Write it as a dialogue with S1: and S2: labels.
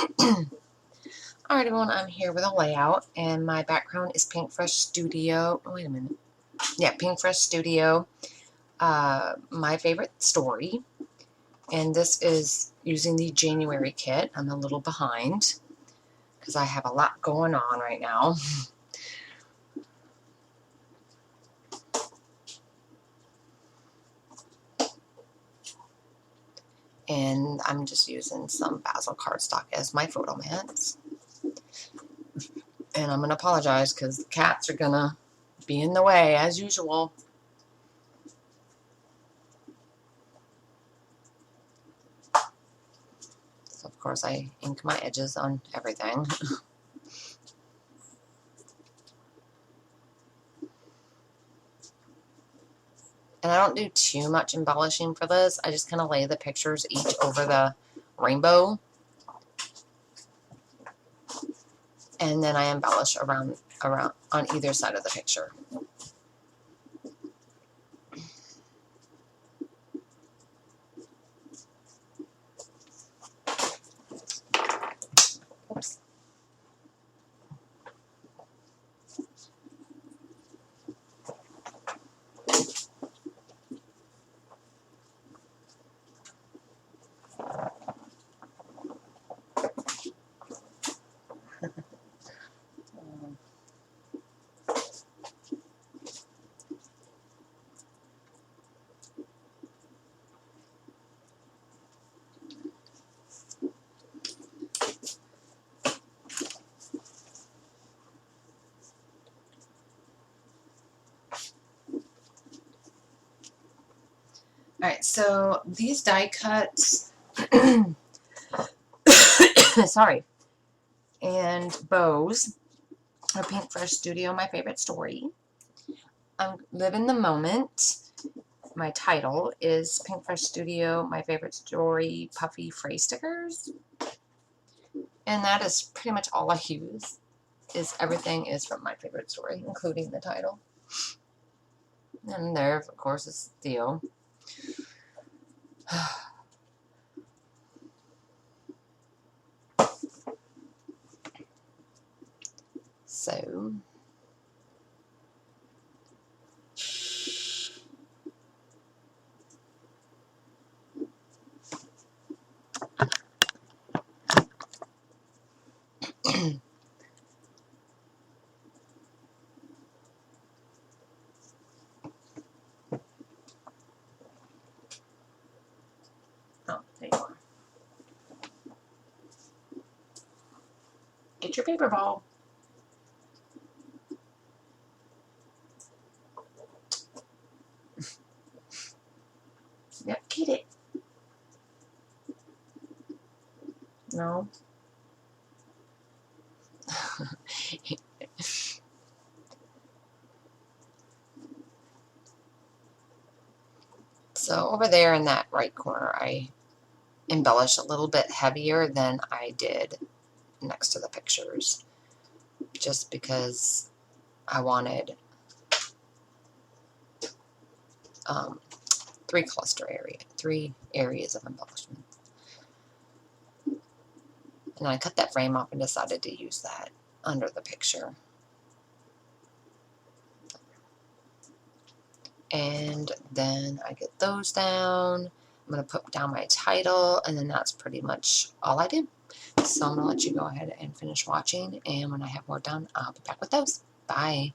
S1: Alright everyone, I'm here with a layout, and my background is Paintbrush Studio. Oh, wait a minute. Yeah, Paintbrush Studio, My Favorite Story. And this is using the January kit. I'm a little behind because I have a lot going on right now. And I'm just using some Basil cardstock as my photo mats. And I'm going to apologize because the cats are going to be in the way as usual. So of course I ink my edges on everything. And I don't do too much embellishing for this. I just kind of lay the pictures each over the rainbow. And then I embellish around on either side of the picture. Oops. Alright, so these die cuts, sorry, and bows are Paintbrush Studio, My Favorite Story. Live in the Moment. My title is Paintbrush Studio, My Favorite Story, Puffy Phrase Stickers. And that is pretty much all I use. Everything is from My Favorite Story, including the title. And there, of course, is Theo. So, oh, there you are. Get your paper ball. Yep, get it. No. So over there in that right corner, I embellish a little bit heavier than I did next to the pictures, just because I wanted three areas of embellishment. And I cut that frame off and decided to use that under the picture. And then I get those down. I'm going to put down my title, and then that's pretty much all I do. So I'm going to let you go ahead and finish watching, and when I have more done, I'll be back with those. Bye.